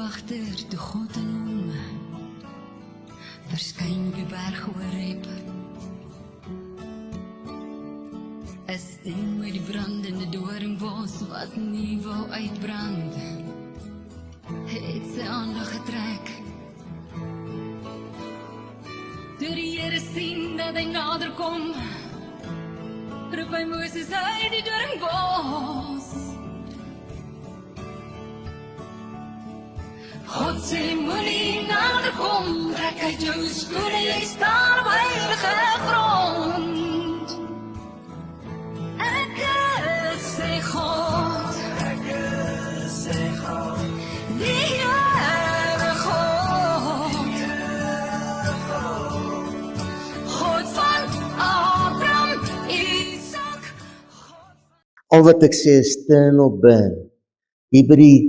wagter toe God in hom verskyn op die berg Horeb. Is steen met die brandende doringbos wat nie wou uitbrand, het sy aandag getrek. Toe die Here sien dat hy nader kom, roep hy Moses uit die doringbos. God sê moenie nader kom, trek uit jou skoene, jy staan op heilige grond. Ek sê God, die Here God, God van Abraham, Isaac, Al wat ek sê is turn or burn. Hier by die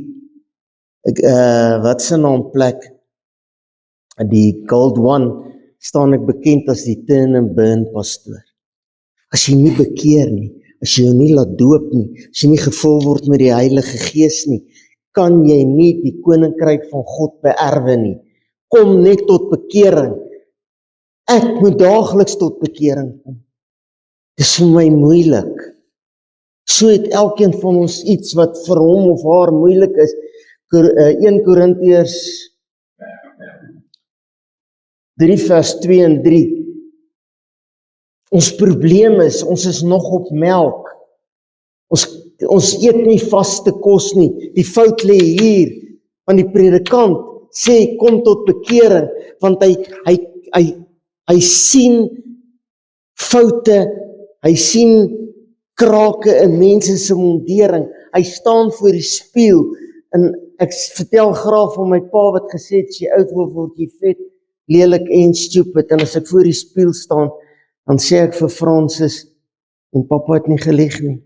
wat se naam plek, die Gold One, staan ek bekend as die turn and burn pastoor. As jy nie bekeer nie, as jy jou nie laat doop nie, as jy nie gevul word met die Heilige Gees nie, kan jy nie die koninkryk van God beerwe nie. Kom net tot bekering. Ek moet daagliks tot bekering kom. Dis vir my moeilik. So het elkeen van ons iets wat vir hom of haar moeilik is. 1 Korintiërs 3 vers 2 en 3. Ons probleem is, ons is nog op melk. Ons eet nie vaste kos nie. Die fout lê hier, want die predikant sê, kom tot bekering, want hy sien foute, hy sien krake in mense se mondering, hy staan voor die spieël, en ek vertel graag van my pa wat gesê het, as jy oud word jy vet, lelik en stupid, en as ek voor die spieël staan, dan sê ek vir Francis, en papa het nie gelieg nie.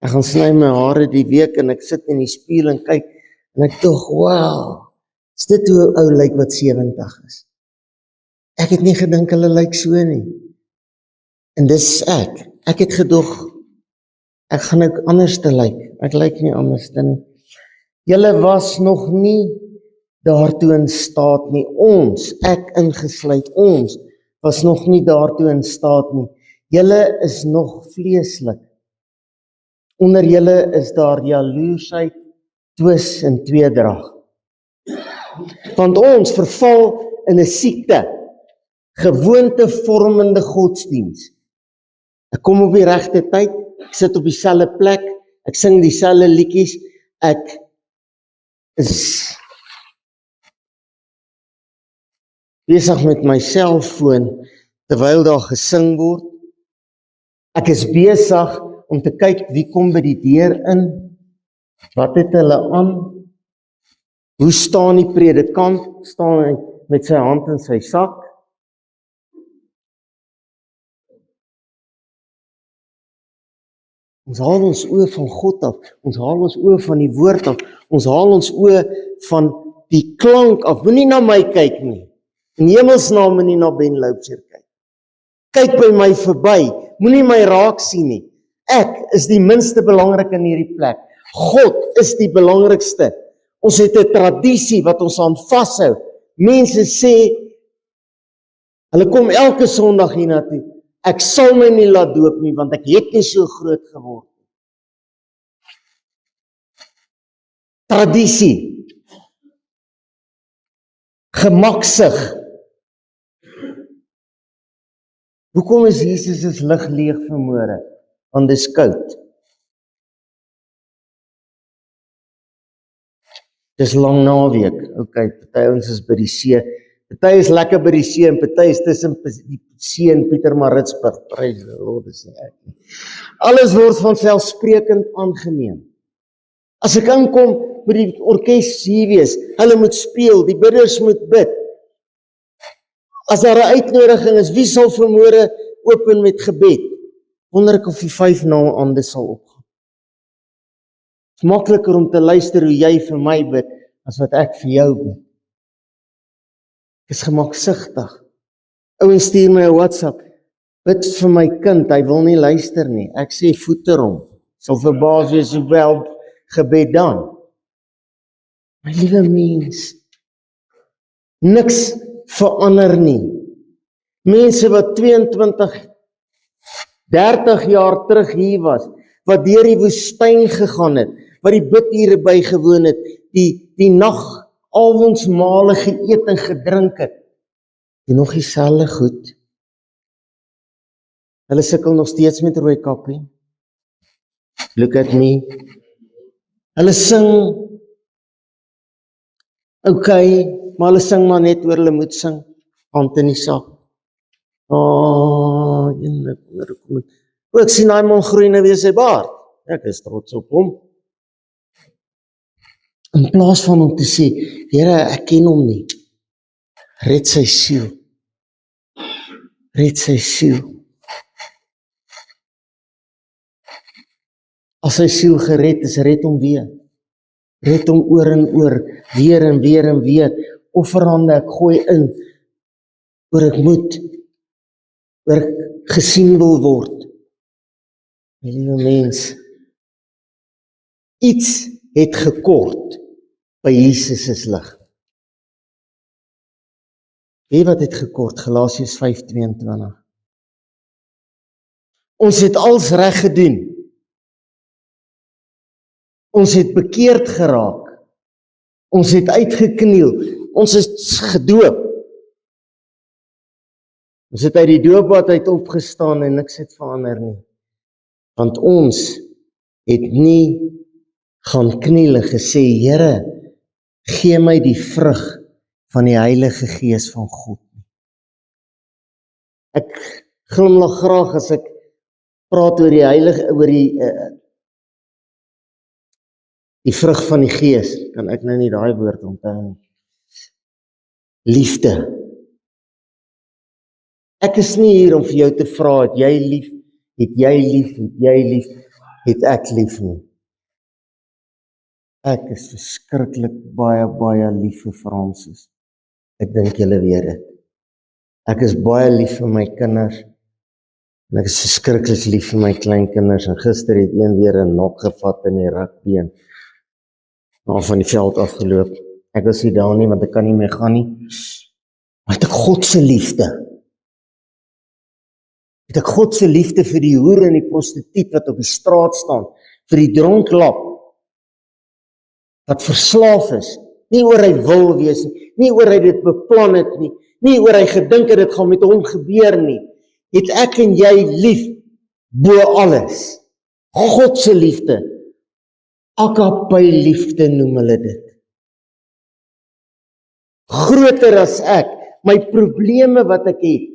Ek gaan sny my hare die week, en ek sit in die spieël en kyk, en ek dink, wow, is dit hoe ou lyk wat 70 is? Ek het nie gedink hulle lyk so nie. En dis ek het gedog, ek gaan ook anders te lyk, ek lyk nie anders te nie. Julle was nog nie daartoe in staat nie, ek ingesluit, ons was nog nie daartoe in staat nie. Julle is nog vleeslik. Onder julle is daar jaloersheid, twis en tweedrag. Want ons verval in 'n siekte, gewoontevormende godsdiens. Ek kom op die regte tyd, ek sit op dieselfde plek, ek sing dieselfde liedjies, ek is besig met my selfoon terwyl daar gesing word. Ek is besig om te kyk wie kom by die deur in, wat het hulle aan, hoe staan die predikant, staan hy met sy hand in sy sak. Ons haal ons oë van God af, ons haal ons oë van die woord af, ons haal ons oë van die klank af. Moenie na my kyk nie, in hemelsnaam moenie na Ben Loubser kyk. Kyk by my verby, moenie my raak sien nie. Ek is die minste belangrik in hierdie plek. God is die belangrikste. Ons het 'n tradisie wat ons aan vashou. Mense sê, hulle kom elke Sondag hiernatoe. Ek sal my nie laat doop nie, want ek het nie so groot geword. Tradisie. Gemaksig. Hoekom is Jesus as lig leeg vanmôre? Want dis koud. Dis lang naweek. Okay, party ons is by die see. Party is lekker by die see en party is tussen die see en Pietermaritzburg. Prys die Lord, dis nie ek nie. Alles word vanselfsprekend aangeneem. As ek inkom, moet die orkes hier wees. Hulle moet speel, die bidders moet bid. As daar 'n uitnodiging is, wie sal vanmôre open met gebed? Wonder ek of die 5 naande sal opgaan. Het is makliker om te luister hoe jy vir my bid, as wat ek vir jou bid. Ek is gemaksigtig. Ouens stuur my 'n WhatsApp, bid vir my kind, hy wil nie luister nie. Ek sê voeter hom, sal verbaas wees hoe wel gebed dan. My liewe mens, niks verander nie. Mense wat 22, 30 jaar terug hier was, wat deur die woestyn gegaan het, wat die bidure bygewoon het, die nag, avondsmale geëet en gedrink het, die nog dieselfde goed. Hulle sukkel nog steeds met rooi kappie. Look at me. Hulle sing, okay, maar hulle sing maar net oor hulle moet sing, hand in die sak. Ek sien hy man groei nou weer sy baard. Ek is trots op hom. In plaas van om te sê, Here, ek ken hom nie. Red sy siel. Red sy siel. As sy siel gered is, red hom weer. Red hom oor en oor, weer en weer en weer. Offerhande, ek gooi in, oor ek moet, oor ek gesien wil word. My liewe mens, iets het gekort by Jesus' lig. Weet wat het gekort? Galasiërs 5:22. Ons het als reg gedoen. Ons het bekeerd geraak. Ons het uitgekniel. Ons is gedoop. Ons het uit die doopbad uit opgestaan en niks het verander nie. Want ons het nie gaan kniel en gesê, Here, gee my die vrug van die Heilige Gees van God. Ek glimlag graag as ek praat oor die Heilige, oor die vrug van die Gees. Kan ek nou nie daai woord onthou nie. Liefde. Ek is nie hier om vir jou te vra, het jy lief, het ek lief nie. Ek is verskriklik baie lief vir Fransis. Ek dink julle weet dit. Ek is baie lief vir my kinders, en ek is verskriklik lief vir my kleinkinders, en gister het een weer 'n nok gevat in die rugby, en van die veld afgeloop. Ek was nie daar nie, want ek kan nie meer gaan nie. Maar het ek God se liefde? Het ek God se liefde vir die hoer en die prostituut wat op die straat staan, vir die dronklap, wat verslaaf is, nie oor hy wil wees nie oor hy dit beplan het nie oor hy gedink het dit gaan met hom gebeur nie, het ek en jy lief bo alles. God se liefde, agape liefde noem hulle dit. Groter as ek, my probleme wat ek het,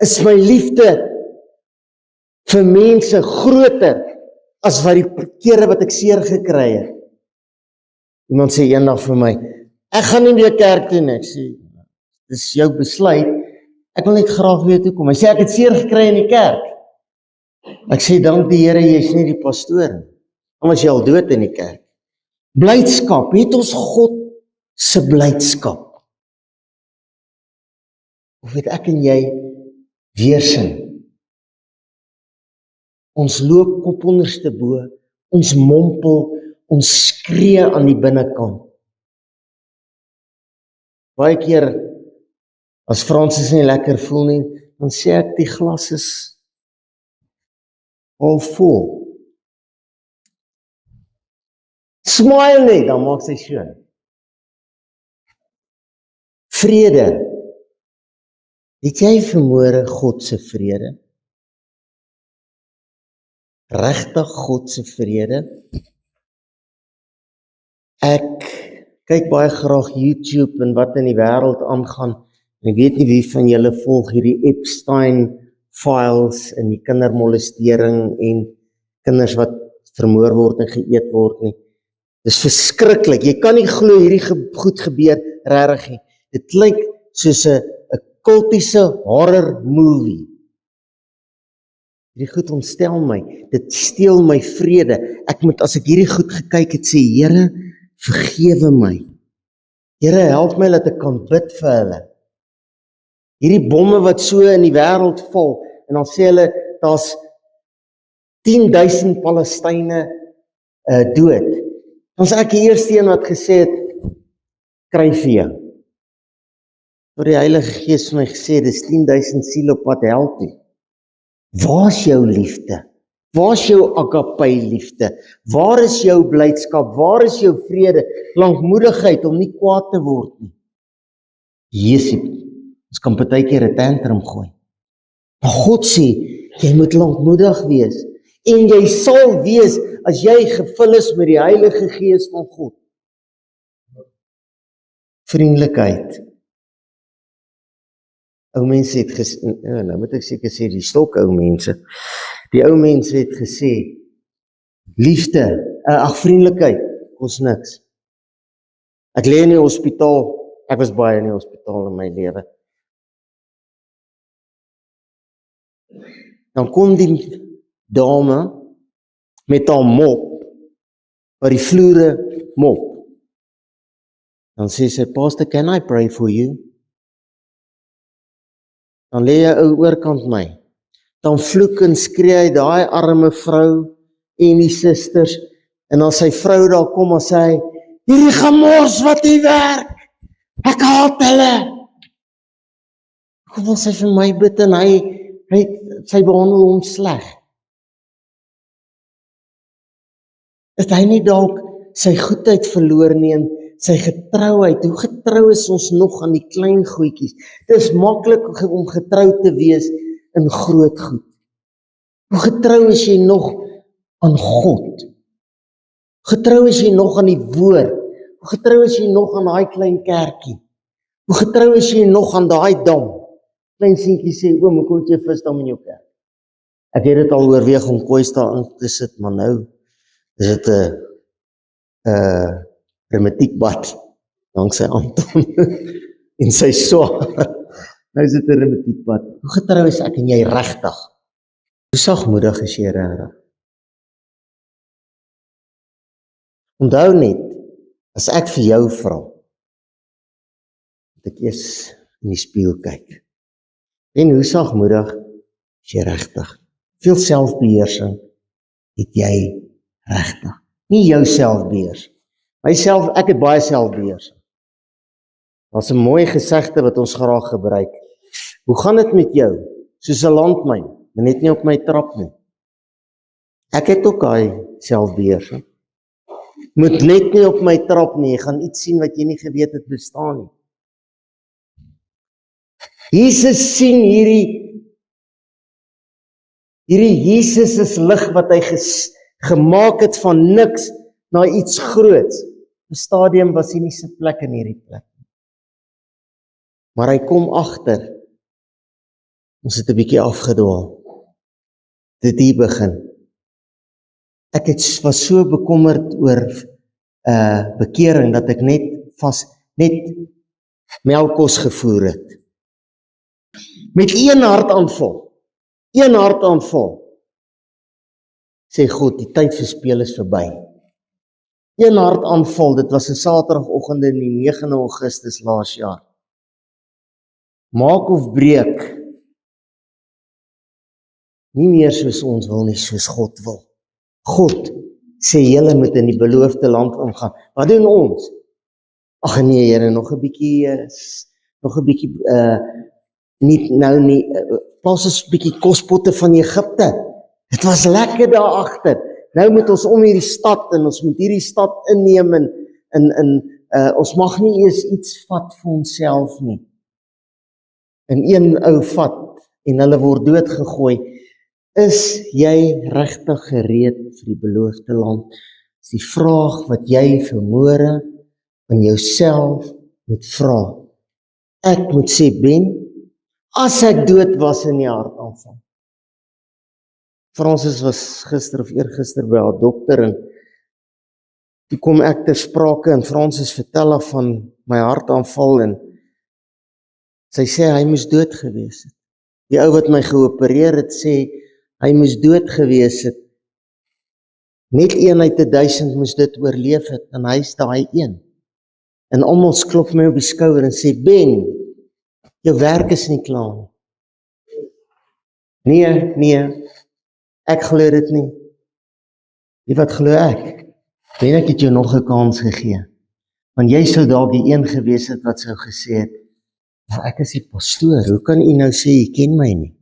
is my liefde vir mense groter as wat die kere wat ek seer gekry het. Iemand sê eendag vir my, ek gaan nie meer kerk toe nie. Ek sê, dis jou besluit, ek wil net graag weet hoekom. Hy sê, ek het seer gekry in die kerk. Ek sê, dank die Here, jy is nie die pastoor nie. Dan was jy al dood in die kerk. Blydskap, het ons God se blydskap? Of het ek en jy weersin? Ons loop kop onderste bo, ons mompel, ons skree aan die binnekant. Baie keer, as Fransis nie lekker voel nie, dan sê ek die glas is al vol. Smile nie, dan maak sy so. Vrede. Het jy vanmôre God se vrede? Regtig God se vrede? Ek kyk baie graag YouTube en wat in die wêreld aangaan. En ek weet nie wie van julle volg hierdie Epstein files en die kindermolestering en kinders wat vermoor word en geëet word nie. Dis verskriklik. Jy kan nie glo hierdie goed gebeur regtig nie. Dit klink soos 'n kultiese horror movie. Hierdie goed ontstel my. Dit steel my vrede. Ek moet, as ek hierdie goed gekyk het, sê, Here, vergewe my. Here, help my dat ek kan bid vir hulle. Hierdie bomme wat so in die wêreld val, en dan sê hulle, daar's 10,000 Palestynë dood. Ons ek die eerste een wat gesê het, kry vir jou. Door die Heilige Gees vir my gesê, dis 10.000 siele op pad hel toe. Waar is jou liefde? Waar is jou agape liefde? Waar is jou blydskap? Waar is jou vrede? Lankmoedigheid om nie kwaad te word nie. Jesusie, ons kan partykeer 'n tantrum gooi. Maar God sê, jy moet lankmoedig wees. En jy sal wees as jy gevul is met die Heilige Gees van God. Vriendelikheid. Ou mense het gesê, nou moet ek seker sê, die stok ou mense. Die ou mense het gesê, liefde, vriendelikheid, kos niks. Ek lê in die hospitaal, ek was baie in die hospitaal in my lewe. Dan kom die dame met haar mop, waar die vloere mop. Dan sê sy, Pastor, can I pray for you? Dan lê jy ou oorkant my. Dan vloek en skree hy daai arme vrou en die susters. En as sy vrou daar kom en sê hy, hierdie gemors wat nie werk, ek haat hulle. Hoe wil sy vir my bid en sy behandel hom sleg? Is hy nie dalk sy goedheid verloor nie en sy getrouheid? Hoe getrou is ons nog aan die klein goedjies? Dit is maklik om getrou te wees in groot goed. Hoe getrou is jy nog aan God? Getrou is jy nog aan die woord? Hoe getrou is jy nog aan daai klein kerkie? Hoe getrou is jy nog aan daai dam? Klein seentjie sê, oom, hoe kom jy visdam in jou kerk? Ek het dit al oorweeg om koois daar in te sit, maar nou is dit 'n remetiekbad, danksy Anton en sy swaar. Nou is dit 'n remetiekbad. Hoe getrou is ek en jy regtig? Hoe sagmoedig is jy regtig? Onthou net, as ek vir jou vra, dat ek eers in die spieël kyk. En hoe sagmoedig is jy regtig? Veel selfbeheersing het jy regtig. Nie jou selfbeheersing. Myself, ek het baie selfbeheersing. Daar's 'n mooi gesegde wat ons graag gebruik. Hoe gaan dit met jou? Soos 'n landmyn, maar net nie op my trap nie. Ek het ook daai selfbeheersing. Moet net nie op my trap nie, jy gaan iets sien wat jy nie geweet het bestaan nie. Jesus sien hierdie Jesus is lig wat hy gemaak het van niks na iets groots. 'n Stadium was hy nie sy plek in hierdie plek. Maar hy kom agter. Ons het 'n bietjie afgedwaal. Dit hier begin. Ek was so bekommerd oor bekering dat ek net melkkos gevoer het. Met een hartaanval. Sê God, die tyd vir speel is verby. Een hartaanval, dit was 'n Saterdagoggend in die 9 Augustus laas jaar. Maak of breek. Nie meer soos ons wil nie, soos God wil. God sê julle moet in die beloofde land ingaan. Wat doen ons? Ag nee, Here, nog 'n bietjie plaas ons 'n bietjie kospotte van Egipte. Dit was lekker daar agter. Nou moet ons om hierdie stad en ons moet hierdie stad inneem en ons mag nie eers iets vat vir onsself nie. En een ou vat en hulle word doodgegooi. Is jy regtig gereed vir die beloofde land? Dis die vraag wat jy vanmôre aan jouself moet vra. Ek moet sê, Ben, as ek dood was in die hartaanval. Francis was gister of eergister by haar dokter en toe kom ek ter sprake en Francis vertel haar van my hartaanval en sy sê hy moes dood gewees het. Die ou wat my geopereer het sê hy moes dood gewees het. Net 1 uit 1000 moes dit oorleef het en hy's daai een. En almal klop my op die skouer en sê, Ben, jou werk is nie klaar nie. Nee, ek glo dit nie. Wie wat glo ek? En ek het jou nog 'n kans gegee. Want jy sou dalk die een gewees het wat sou gesê het, "Maar ek is die pastoor, hoe kan u nou sê u ken my nie?"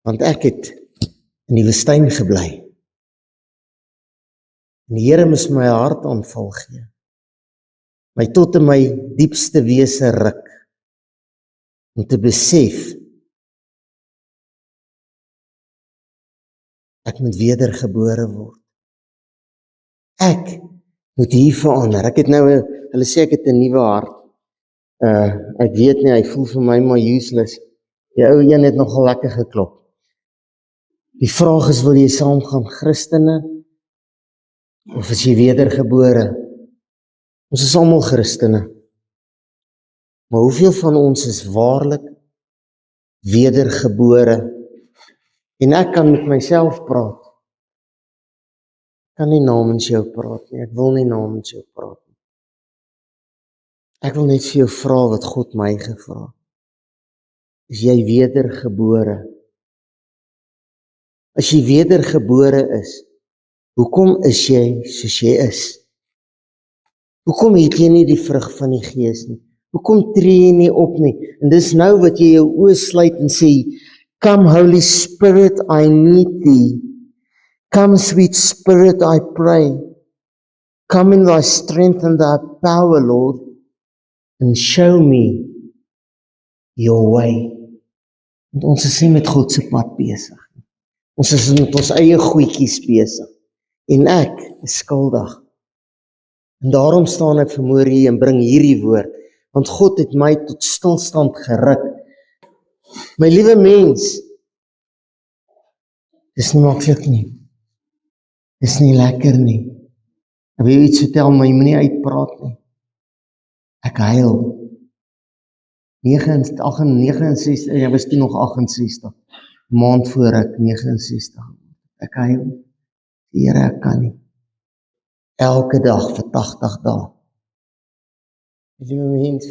Want ek het in die woestyn gebly. En die Here moes my hart aanval gee. My tot in my diepste wese ruk. Om te besef, ek moet wedergebore word. Ek moet hier verander. Ek het nou, hulle sê ek het 'n nuwe hart. Ek weet nie, hy voel vir my maar useless. Die ou een het nogal lekker geklop. Die vraag is, wil jy saamgaan Christene? Of is jy wedergebore? Ons is almal Christene. Maar hoeveel van ons is waarlik wedergebore? En ek kan met myself praat. Ek kan nie namens jou praat nie. Ek wil nie namens jou praat nie. Ek wil net vir jou vra wat God my gevra het. Is jy wedergebore? As jy wedergebore is, hoekom is jy soos jy is? Hoekom het jy nie die vrug van die Gees nie? Hoekom tree jy nie op nie? En dis nou wat jy jou oë sluit en sê, "Come Holy Spirit, I need thee. Come sweet Spirit, I pray. Come in thy strength and thy power, Lord, and show me your way." Want ons is nie met God se pad besig. Ons is met ons eie goedjies besig. En ek is skuldig. En daarom staan ek vanmôre hier en bring hierdie woord. Want God het my tot stilstand geruk. My liewe mens, dis nie maklik nie. Dis nie lekker nie. Ek wil jou iets vertel, maar jy moet nie uitpraat nie. Ek huil. 69, ek was toe nog 68. Maand voor ek 69. Ek huil. Here, ek kan nie. Elke dag vir 80 dae. Liewe mens,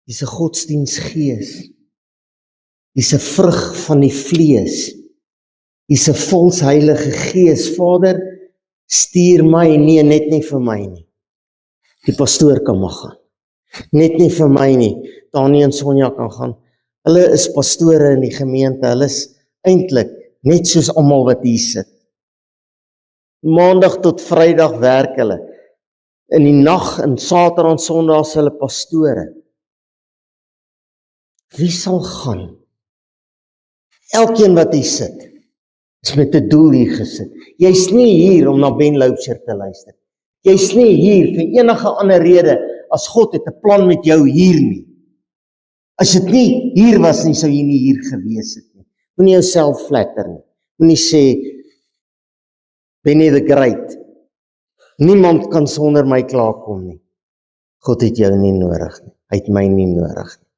dis 'n godsdiensgees. Dis 'n vrug van die vlees. Dis 'n vals heilige gees. Vader, stuur my, nee, net nie vir my nie. Die pastoor kan mag gaan. Net nie vir my nie. Danie en Sonja kan gaan. Hulle is pastore in die gemeente. Hulle is eintlik net soos almal wat hier sit. Maandag tot Vrydag werk hulle. In die nag en Saterdag en Sondag is hulle pastore. Wie sal gaan? Elkeen wat hier sit, is met 'n doel hier gesit. Jy's nie hier om na Ben Loubser te luister. Jy's nie hier vir enige ander rede as God het 'n plan met jou hier nie. As dit nie hier was nie, sou jy nie hier gewees het nie. Moenie jouself flatter nie. Moenie sê, Benny the Great, niemand kan sonder my klaarkom nie. God het jou nie nodig nie. Hy het my nie nodig nie.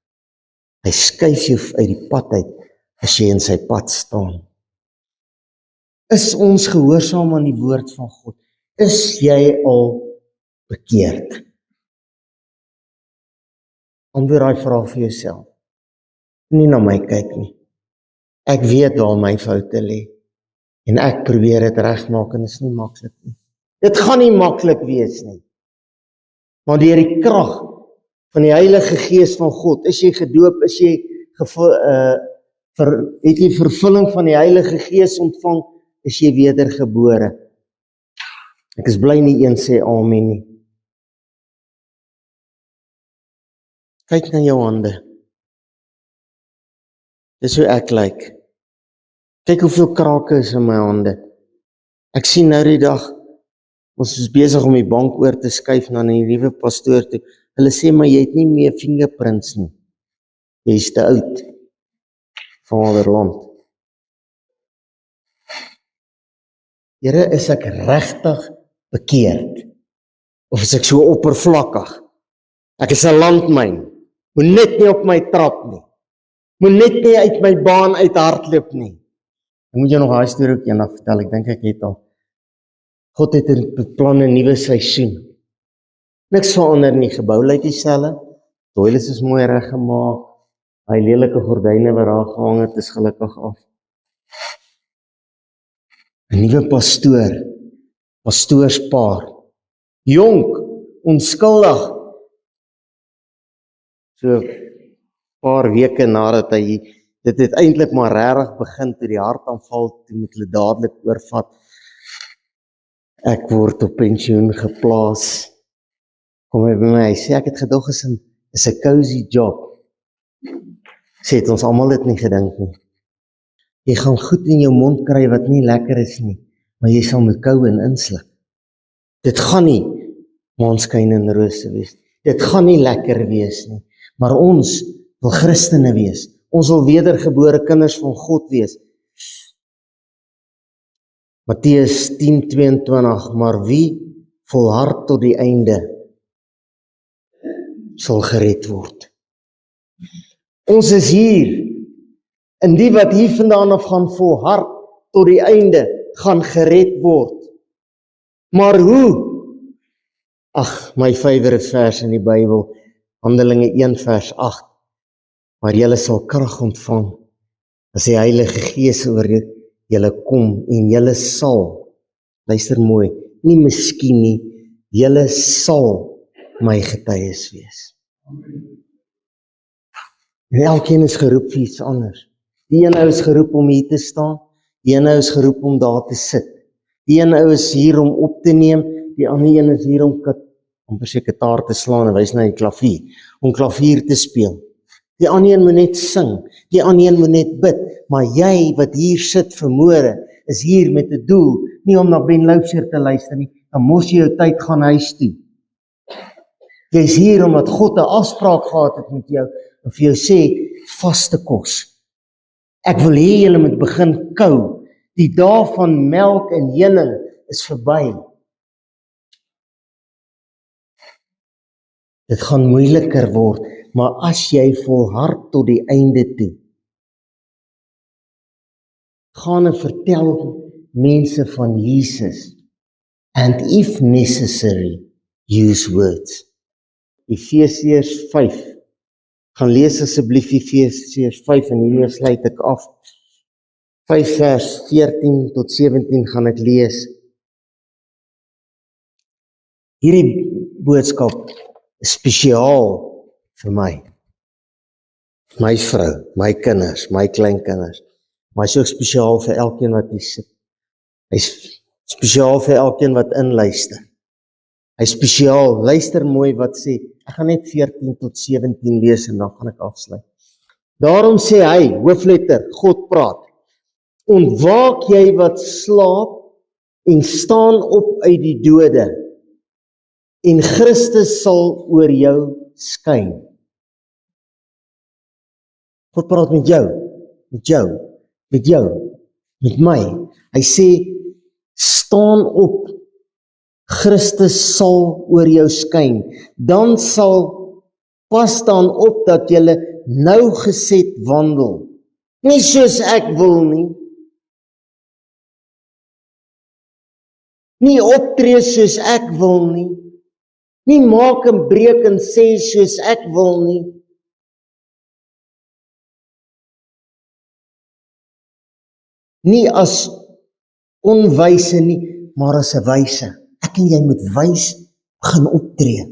Hy skuif jou uit die pad uit, as jy in sy pad staan. Is ons gehoorsaam aan die woord van God? Is jy al bekeerd? Antwoord daai vraag vir jouself. Nie na my kyk nie. Ek weet waar my foute lê. En ek probeer dit regmaak en dit is nie maklik nie. Dit gaan nie maklik wees nie. Maar deur die krag van die Heilige Gees van God, is jy gedoop, is jy het jy vervulling van die Heilige Gees ontvang, is jy wedergebore. Ek is bly nie een sê amen nie. Kyk na jou hande. Dis hoe ek lyk. Kyk hoeveel krake is in my hande. Ek sien nou die dag, ons is besig om die bank oor te skuif na die nuwe pastoor toe. Hulle sê, maar jy het nie meer fingerprints nie. Jy is te oud. Vaderland. Here, is ek regtig bekeerd? Of is ek so oppervlakkig? Ek is 'n landmyn. Moet net nie op my trap nie. Moet net nie uit my baan uit hardloop nie. Ek moet jou nog daai storie ook eendag vertel. Ek dink ek het al. God het 'n beplan 'n nuwe seisoen. Niks verander nie, gebou lyk dieselfde. Toilets is mooi reggemaak. Hy lelike gordyne wat daar gehang het, is gelukkig af. 'n nuwe pastoorspaar, jonk, onskuldig, so 'n paar weke nadat hy dit het eintlik maar regtig begin toe die hartaanval, toe moet hulle dadelik oorvat. Ek word op pensioen geplaas. Kom hy by my, hy sê ek het gedog is 'n cozy job. Sê het ons almal dit nie gedink nie. Jy gaan goed in jou mond kry wat nie lekker is nie, maar jy sal moet kou en insluk. Dit gaan nie maanskyn en rose wees. Dit gaan nie lekker wees nie, maar ons wil Christene wees. Ons wil wedergebore kinders van God wees. Matteus 10:22, maar wie volhard tot die einde, sal gered word. Ons is hier, en die wat hier vandaan af gaan volhard tot die einde, gaan gered word. Maar hoe? Ag, my favourite vers in die Bybel, Handelinge 1:8, maar julle sal krag ontvang, as die Heilige Gees oor julle kom, en julle sal, luister mooi, nie miskien nie, julle sal my getuies wees. En elkeen is geroep vir iets anders. Die ene ou is geroep om hier te staan, die ene ou is geroep om daar te sit. Die ene ou is hier om op te neem, die ander een is hier om kitaar te slaan en wys na die klavier, om klavier te speel. Die ander een moet net sing, die ander een moet net bid, maar jy wat hier sit vanmôre, is hier met 'n doel, nie om na Ben Loubser te luister nie, dan mos jy jou tyd gaan huis toe. Jy is hier omdat God 'n afspraak gehad het met jou, en vir jou sê, vaste kos. Ek wil hê julle moet begin kou. Die dae van melk en heuning is verby. Dit gaan moeiliker word, maar as jy volhard tot die einde toe, gaan en vertel mense van Jesus, and if necessary, use words. Efesiërs 5, gaan lees asseblief Efesiërs 5 en hiermee sluit ek af. 5 vers 14 tot 17 gaan ek lees. Hierdie boodskap is spesiaal vir my vrou, my kinders, my kleinkinders, maar hy's ook spesiaal vir elkeen wat hier sit. Hy's spesiaal vir elkeen wat inluister. Hy's spesiaal, luister mooi wat sê, ek gaan net 14 tot 17 lees en dan gaan ek afsluit. Daarom sê hy, hoofletter, God praat, ontwaak jy wat slaap en staan op uit die dode, en Christus sal oor jou skyn. God praat met jou, met my. Hy sê, staan op, Christus sal oor jou skyn. Dan sal pas dan op dat jy nougeset wandel. Nie soos ek wil nie. Nie optree soos ek wil nie. Nie maak en breek en sê soos ek wil nie. Nie as onwyse nie, maar as 'n wyse. Ek en jy moet wys begin optree.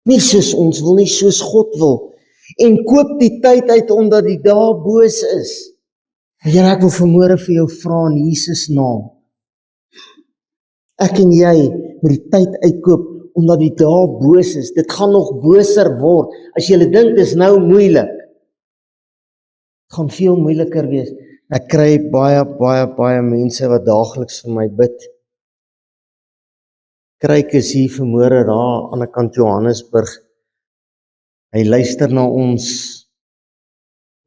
Nie soos ons wil nie, soos God wil. En koop die tyd uit omdat die dae boos is. Here, ek wil vanmôre vir jou vra in Jesus naam. Ek en jy moet die tyd uitkoop omdat die dae boos is. Dit gaan nog boser word. As jy dink dis nou moeilik, dit gaan veel moeiliker wees. Ek kry baie mense wat daagliks vir my bid. Kryk is hier vanmôre daar aan die kant Johannesburg. Hy luister na ons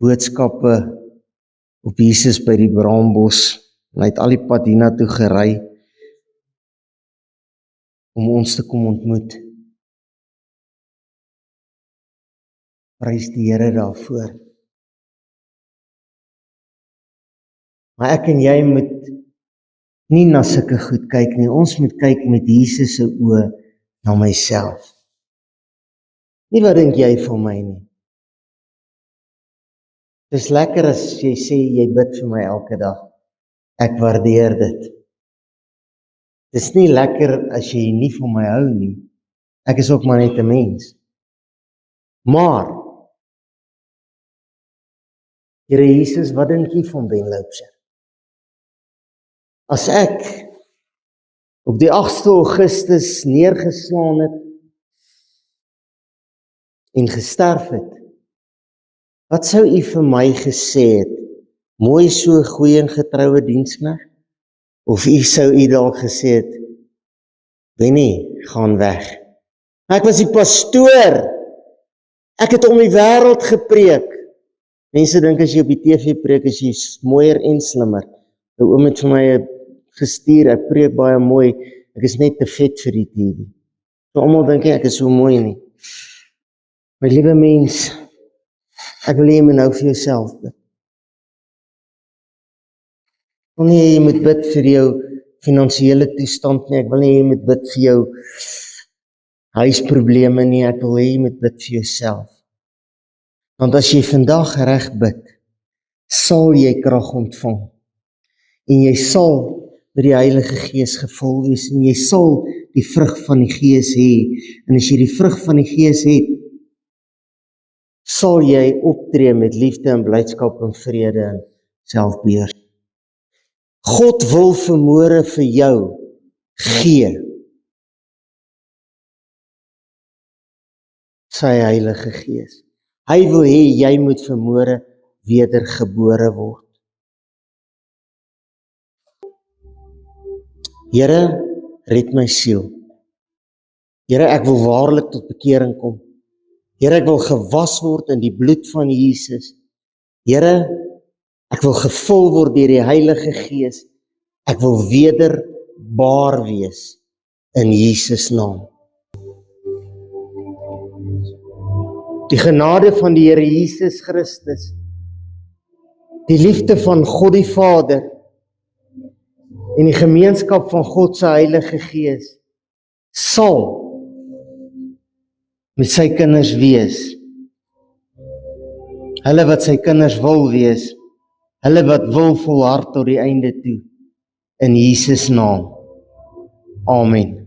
boodskappe op Jesus by die Braambos. En hy het al die pad hiernatoe gery om ons te kom ontmoet. Prys die Here daarvoor. Maar ek en jy moet nie na sulke goed kyk nie. Ons moet kyk met Jesus se oë na myself. Nie wat dink jy van my nie. Dis lekker as jy sê jy bid vir my elke dag. Ek waardeer dit. Dis nie lekker as jy nie van my hou nie. Ek is ook maar net 'n mens. Maar, Here Jesus, wat dink jy van Ben Loubser? As ek op die 8de Augustus neergeslaan het en gesterf het, wat sou u vir my gesê het? Mooi so, goeie en getroue diensknegt? Of u sou u dalk gesê het, Benny, gaan weg. Ek was die pastoor. Ek het om die wêreld gepreek. Mense dink as jy op die TV preek, is jy mooier en slimmer. 'n Oom het vir my gestuur, ek preek baie mooi, ek is net te vet vir die TV. So almal dink ek is so mooi nie. My liewe mens, ek wil hê jy moet nou vir jouself bid. Ek wil nie hê jy moet bid vir jou finansiële toestand nie, ek wil nie hê jy moet bid vir jou huisprobleme nie, ek wil hê jy moet bid vir jouself. Want as jy vandag reg bid, sal jy krag ontvang. En jy sal met die Heilige Gees gevul wees, en jy sal die vrug van die Gees hê. En as jy die vrug van die Gees het, sal jy optree met liefde en blydskap en vrede en selfbeheer. God wil vanmôre vir jou gee sy Heilige Gees. Hy wil hê jy moet vanmôre wedergebore word. Here, red my siel. Here, ek wil waarlik tot bekering kom. Here, ek wil gewas word in die bloed van Jesus. Here, ek wil gevul word deur die Heilige Gees. Ek wil wederbaar wees in Jesus naam. Die genade van die Here Jesus Christus, die liefde van God die Vader en die gemeenskap van God se Heilige Gees sal met sy kinders wees. Hulle wat sy kinders wil wees, hulle wat wil volhard tot die einde toe, in Jesus naam. Amen.